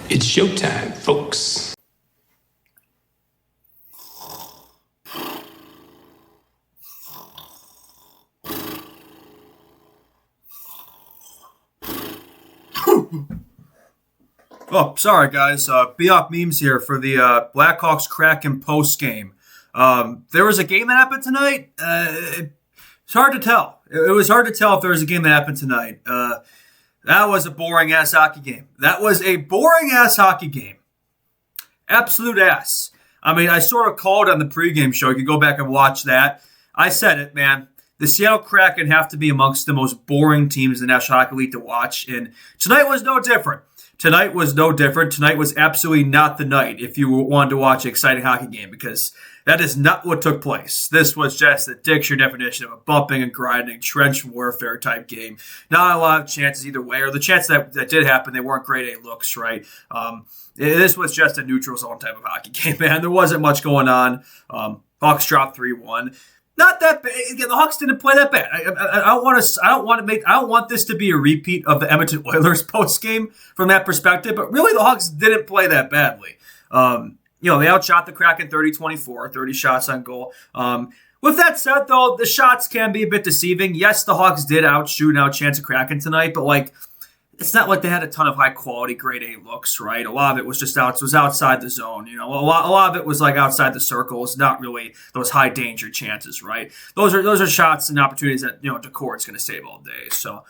It's showtime, folks. Oh, sorry, guys. Biop Memes here for the Blackhawks Kraken post game. There was a game that happened tonight. It's hard to tell. It was hard to tell if there was a game that happened tonight. That was a boring ass hockey game. That was a boring ass hockey game. Absolute ass. I mean, I sort of called on the pregame show. You can go back and watch that. I said it, man. The Seattle Kraken have to be amongst the most boring teams in the National Hockey League to watch, and tonight was no different. Tonight was no different. Tonight was absolutely not the night if you wanted to watch an exciting hockey game, because that is not what took place. This was just the dictionary definition of a bumping and grinding, trench warfare type game. Not a lot of chances either way, or the chances that did happen, they weren't grade A looks, right? This was just a neutral zone type of hockey game, man. There wasn't much going on. Hawks dropped 3-1. Not that bad. Again, the Hawks didn't play that bad. I don't want this to be a repeat of the Edmonton Oilers post game from that perspective. But really, the Hawks didn't play that badly. They outshot the Kraken 30-24, 30 shots on goal. With that said, though, the shots can be a bit deceiving. Yes, the Hawks did outshoot and outchance the Kraken tonight, but it's not like they had a ton of high quality grade A looks, right? A lot of it was just outside the zone. A lot of it was outside the circles, not really those high danger chances, right? Those are shots and opportunities that Decor's going to save all day. So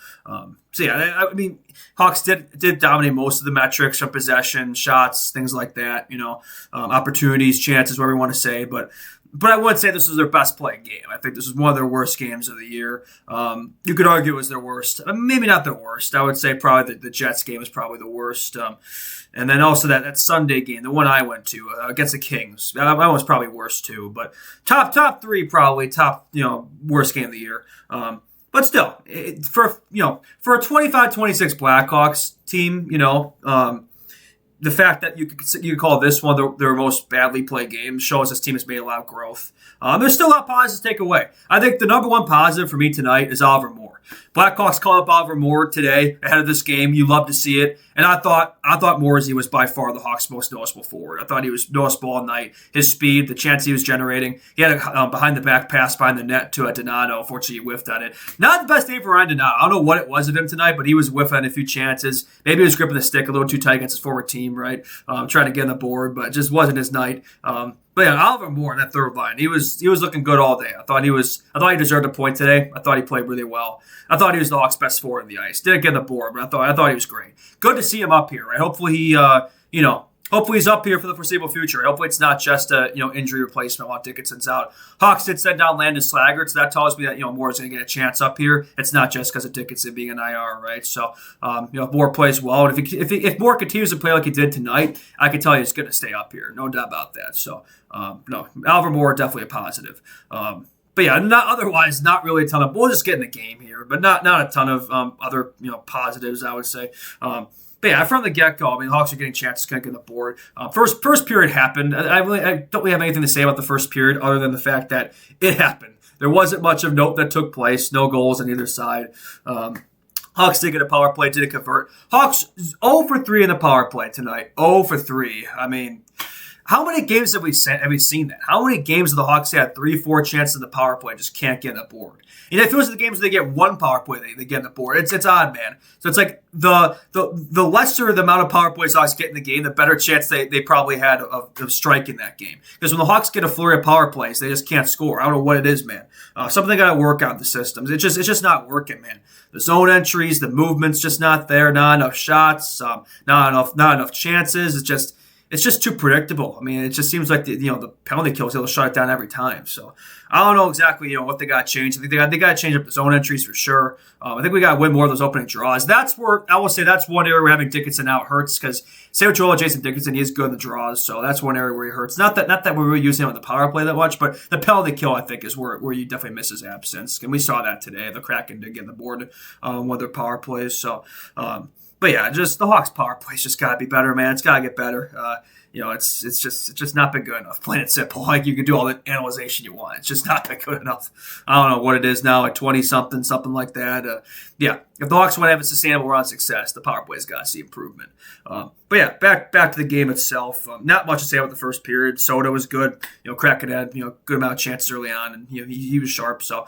yeah, I mean, Hawks did dominate most of the metrics from possession, shots, things like that. Opportunities, chances, whatever you want to say, but I wouldn't say this was their best playing game. I think this was one of their worst games of the year. You could argue it was their worst. Maybe not their worst. I would say probably the Jets game is probably the worst. And then also that Sunday game, the one I went to against the Kings, that one was probably worse too. But top three probably worst game of the year. But still, for a 25-26 Blackhawks team, the fact that you could call this one their most badly played game shows this team has made a lot of growth. There's still a lot of positives to take away. I think the number one positive for me tonight is Oliver Moore. Blackhawks called up Oliver Moore today ahead of this game. You love to see it. And I thought Mooresy was by far the Hawks' most noticeable forward. I thought he was noticeable all night. His speed, the chance he was generating. He had a behind-the-back pass behind the net to Donato. Unfortunately, he whiffed on it. Not the best day for Ryan Donato. I don't know what it was of him tonight, but he was whiffing on a few chances. Maybe he was gripping the stick a little too tight against his forward team, right? Trying to get on the board, but it just wasn't his night. But yeah, Oliver Moore in that third line, he was looking good all day. I thought he deserved a point today. I thought he played really well. I thought he was the Hawks' best forward on the ice. Didn't get on the board, but I thought he was great. Good to see him up here, right? Hopefully hopefully he's up here for the foreseeable future. Hopefully it's not just a injury replacement while Dickinson's out. Hawks did send down Landon Slaggert, so that tells me that Moore is going to get a chance up here. It's not just because of Dickinson being an IR, right? So if Moore plays well, and if Moore continues to play like he did tonight, I can tell you he's going to stay up here, no doubt about that. So no, Oliver Moore definitely a positive. But yeah, otherwise not really a ton of. We'll just get in the game here, but not a ton of other positives, I would say. But yeah, from the get-go, I mean, the Hawks are getting chances to get on the board. First period happened. I don't really have anything to say about the first period other than the fact that it happened. There wasn't much of note that took place. No goals on either side. Hawks did get a power play, didn't convert. Hawks 0 for 3 in the power play tonight. 0 for 3. I mean, how many games have we seen that? How many games have the Hawks had 3-4 chances in the power play just can't get on the board? And if it was the games where they get one power play, they get on the board. It's odd, man. So it's like the lesser the amount of power plays the Hawks get in the game, the better chance they probably had of striking that game. Because when the Hawks get a flurry of power plays, they just can't score. I don't know what it is, man. Something they got to work on the systems. It's just not working, man. The zone entries, the movement's just not there. Not enough shots. Not enough chances. It's just too predictable. I mean, it just seems like the penalty kills, they'll shut it down every time. So I don't know exactly what they got to change. I think they got to change up the zone entries for sure. I think we got to win more of those opening draws. That's where I will say that's one area where having Dickinson out hurts, because say what you will of Jason Dickinson, he is good in the draws. So that's one area where he hurts. Not that we're really using him on the power play that much, but the penalty kill I think is where you definitely miss his absence. And we saw that today. The Kraken did get on the board one of their power plays. So. But yeah, just the Hawks' power plays just got to be better, man. It's got to get better. it's just not been good enough. Plain and simple. Like, you can do all the analyzation you want. It's just not been good enough. I don't know what it is now, like 20 something like that. Yeah, if the Hawks want to have a sustainable run of success, the power play's got to see improvement. But yeah, back to the game itself. Not much to say about the first period. Soda was good. Kraken had good amount of chances early on, and he was sharp. So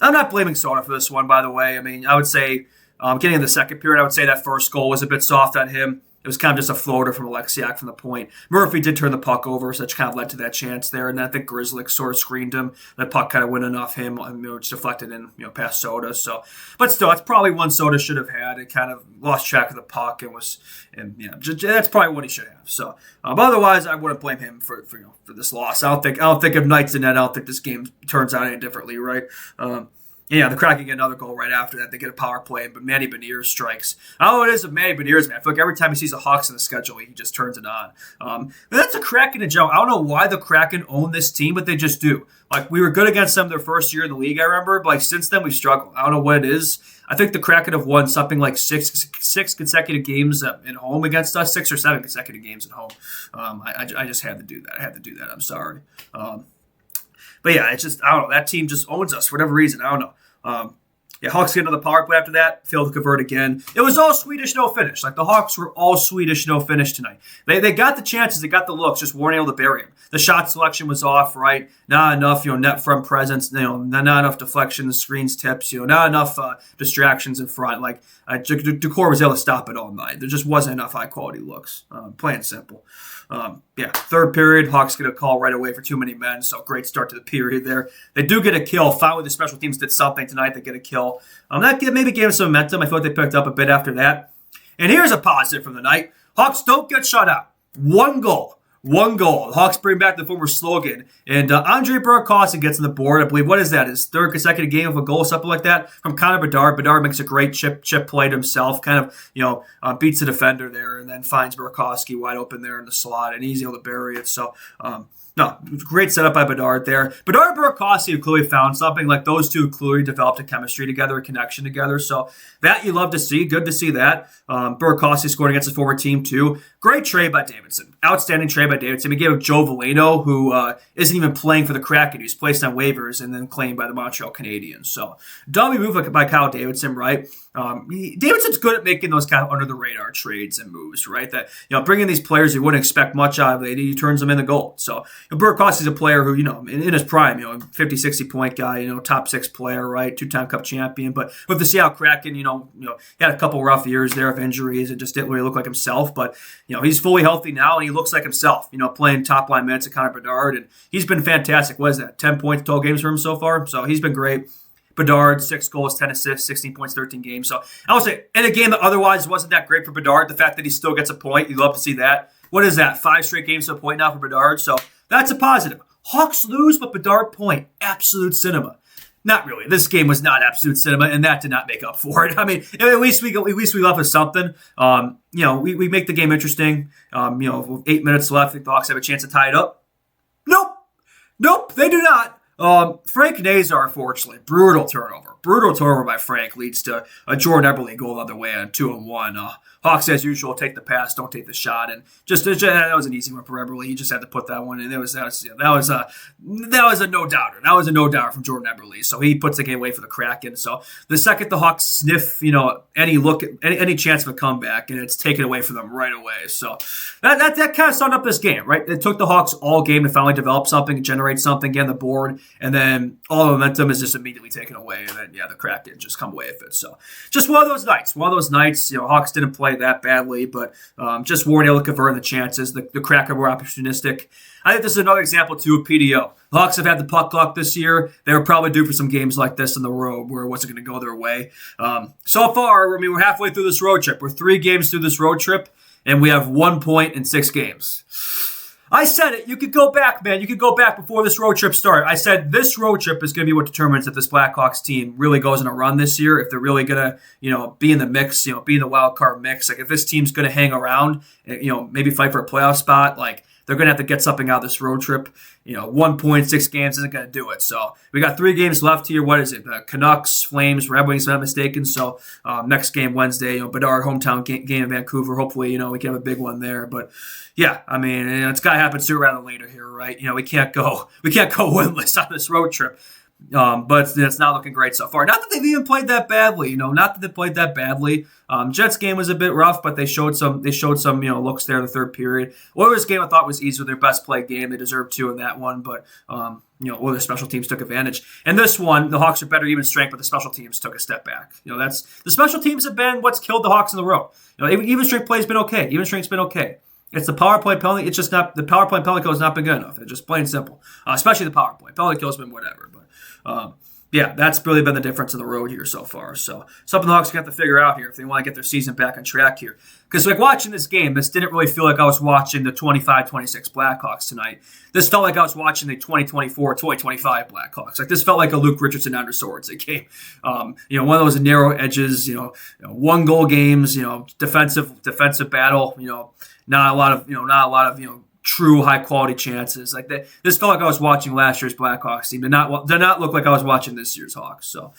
I'm not blaming Soda for this one, by the way. I mean, I would say getting in the second period, I would say that first goal was a bit soft on him. It was kind of just a floater from Alexiak from the point. Murphy did turn the puck over, so that kind of led to that chance there. And then I think Grizzlick sort of screened him. The puck kind of went off him, just deflected in, past Soda. So, but still, that's probably one Soda should have had. It kind of lost track of the puck that's probably what he should have. So, but otherwise, I wouldn't blame him for this loss. I don't think if Knight's in net, I don't think this game turns out any differently, right? The Kraken get another goal right after that. They get a power play, but Manny Beniers strikes. I don't know what it is with Manny Beniers, man. I feel like every time he sees the Hawks in the schedule, he just turns it on. But that's a Kraken in general. I don't know why the Kraken own this team, but they just do. Like, we were good against them their first year in the league, I remember, but since then we've struggled. I don't know what it is. I think the Kraken have won something like six consecutive games at home against us, 6 or 7 consecutive games at home. I just had to do that. I had to do that. I'm sorry. But yeah, it's just, I don't know. That team just owns us for whatever reason. I don't know. Hawks get another power play after that. Failed to convert again. It was all Swedish, no finish. Like, the Hawks were all Swedish, no finish tonight. They got the chances. They got the looks. Just weren't able to bury them. The shot selection was off, right? Not enough, net front presence. Not enough deflections, screens, tips. Not enough distractions in front. Like, Decor was able to stop it all night. There just wasn't enough high quality looks. Plain simple. Third period, Hawks get a call right away for too many men, so great start to the period there. They do get a kill. Finally, the special teams did something tonight. They get a kill. That maybe gave them some momentum. I feel like they picked up a bit after that. And here's a positive from the night. Hawks don't get shut out. One goal. The Hawks bring back the former slogan. And Andre Burakovsky gets on the board. I believe, what is that? His third consecutive game of a goal, something like that, from Connor Bedard. Bedard makes a great chip play to himself, kind of, beats the defender there, and then finds Burakovsky wide open there in the slot, and he's able to bury it. So, great setup by Bedard there. Bedard and Burakovsky have clearly found something. Like, those two clearly developed a chemistry together, a connection together. So that you love to see. Good to see that. Burakovsky scored against his former team too. Great trade by Davidson. Outstanding trade by Davidson. We gave up Joe Veleno, who isn't even playing for the Kraken. He was placed on waivers and then claimed by the Montreal Canadiens. So dummy move by Kyle Davidson, right? Davidson's good at making those kind of under-the-radar trades and moves, right? That, bringing these players you wouldn't expect much out of, he turns them into gold. So, Burakovsky's a player who, in his prime, 50, 60-point guy, top 6 player, right? 2-time Cup champion. But with the Seattle Kraken, he had a couple rough years there of injuries. It just didn't really look like himself. But, he's fully healthy now, and he looks like himself, playing top-line minutes at Connor Bedard. And he's been fantastic. What is that, 10 points, 12 games for him so far? So he's been great. Bedard, 6 goals, 10 assists, 16 points, 13 games. So I would say, in a game that otherwise wasn't that great for Bedard, the fact that he still gets a point, you love to see that. What is that, 5 straight games to a point now for Bedard? So that's a positive. Hawks lose, but Bedard point. Absolute cinema. Not really. This game was not absolute cinema, and that did not make up for it. I mean, at least we left with something. We make the game interesting. With 8 minutes left, I think the Hawks have a chance to tie it up. Nope, they do not. Frank Nazar, unfortunately, brutal turnover by Frank leads to a Jordan Eberle goal the other way on 2-1. Hawks, as usual, take the pass, don't take the shot, and that was an easy one for Eberle. He just had to put that one in. That was a no doubter. That was a no doubter from Jordan Eberle. So he puts the game away for the Kraken. So the second the Hawks sniff, any chance of a comeback, and it's taken away from them right away. So that kind of summed up this game, right? It took the Hawks all game to finally develop something, generate something, get on the board. And then all the momentum is just immediately taken away. And then, the Kraken just come away with it. So just one of those nights. Hawks didn't play that badly, but just weren't able to convert the chances. The Kraken were opportunistic. I think this is another example, too, of PDO. The Hawks have had the puck luck this year. They were probably due for some games like this in the road where it wasn't going to go their way. So far, we're halfway through this road trip. We're 3 games through this road trip, and we have 1 point in 6 games. I said it. You could go back, man. You could go back before this road trip started. I said this road trip is going to be what determines if this Blackhawks team really goes on a run this year, if they're really going to, be in the mix, be in the wild card mix. Like, if this team's going to hang around, maybe fight for a playoff spot, like, they're going to have to get something out of this road trip. 1.6 games isn't going to do it. So we got 3 games left here. What is it? Canucks, Flames, Red Wings, if I'm not mistaken. So next game Wednesday, Bedard hometown game in Vancouver. Hopefully, we can have a big one there. But yeah, I mean, it's got to happen sooner rather than later here, right? We can't go winless on this road trip. But it's not looking great so far. Not that they've even played that badly, not that they played that badly. Jets game was a bit rough, but they showed some looks there in the third period. Oilers game I thought was easy with their best play game. They deserved 2 in that one, but Oilers special teams took advantage. And this one, the Hawks are better even strength, but the special teams took a step back. That's the special teams have been what's killed the Hawks in the road. Even strength play's been okay. Even strength's been okay. It's the power play penalty. It's just not the power play penalty kill has not been good enough. It's just plain simple. Especially the power play penalty kill's been whatever, but. Yeah, that's really been the difference in the road here so far. So something the Hawks got to figure out here if they want to get their season back on track here. Because watching this game, this didn't really feel like I was watching the 25-26 Blackhawks tonight. This felt like I was watching the 2024-2025 Blackhawks. This felt like a Luke Richardson under swords game. One of those narrow edges, 1-goal games, defensive battle, not a lot of true high quality chances. This felt like I was watching last year's Blackhawks team. Did not look like I was watching this year's Hawks. So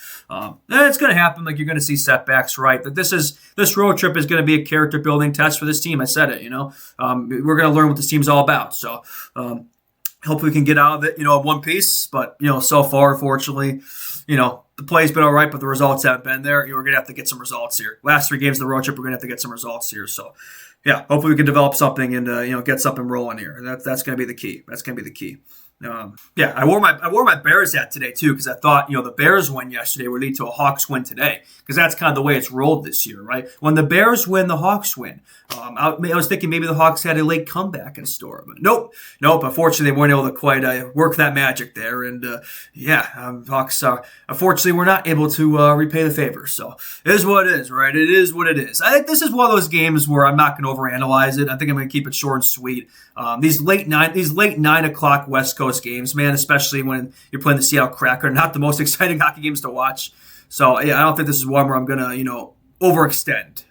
it's going to happen. You're going to see setbacks, right? That this road trip is going to be a character building test for this team. I said it. We're going to learn what this team's all about. So hopefully we can get out of it, in one piece. But so far, fortunately, the play's been all right, but the results haven't been there. We're going to have to get some results here. Last 3 games of the road trip, we're going to have to get some results here. So. Yeah, hopefully we can develop something and get something rolling here. That's going to be the key. That's going to be the key. I wore my Bears hat today too because I thought the Bears win yesterday would lead to a Hawks win today because that's kind of the way it's rolled this year, right? When the Bears win, the Hawks win. I was thinking maybe the Hawks had a late comeback in store, but nope. Unfortunately, they weren't able to quite work that magic there, and Hawks unfortunately were not able to repay the favor. So it is what it is, right? It is what it is. I think this is one of those games where I'm not going to overanalyze it. I think I'm going to keep it short and sweet. These late 9 o'clock West Coast games, man, especially when you're playing the Seattle Kraken, are not the most exciting hockey games to watch. So I don't think this is one where I'm gonna overextend.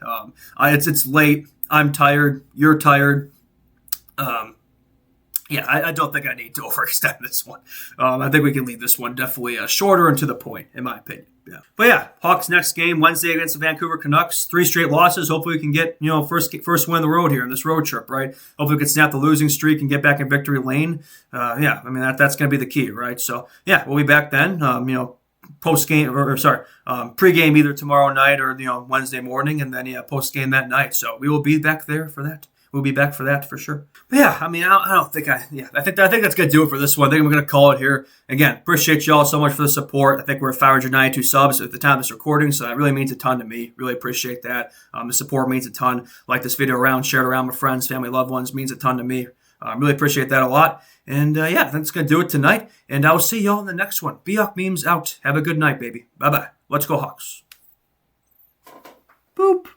It's late. I'm tired. You're tired. I don't think I need to overextend this one. I think we can leave this one definitely shorter and to the point, in my opinion. Yeah. But yeah, Hawks next game Wednesday against the Vancouver Canucks. 3 straight losses. Hopefully we can get first win on the road here in this road trip, right? Hopefully we can snap the losing streak and get back in victory lane. That's going to be the key, right? So yeah, we'll be back then. Post game pre-game either tomorrow night or Wednesday morning, and then post game that night. So we will be back there for that. We'll be back for that for sure. But yeah, I think that's gonna do it for this one. I think we're gonna call it here. Again, appreciate y'all so much for the support. I think we're at 592 subs at the time of this recording, so that really means a ton to me. Really appreciate that. The support means a ton. Like this video around, share it around with friends, family, loved ones, means a ton to me. Really appreciate that a lot. And I think that's gonna do it tonight. And I will see y'all in the next one. Biak Memes out. Have a good night, baby. Bye bye. Let's go Hawks. Boop.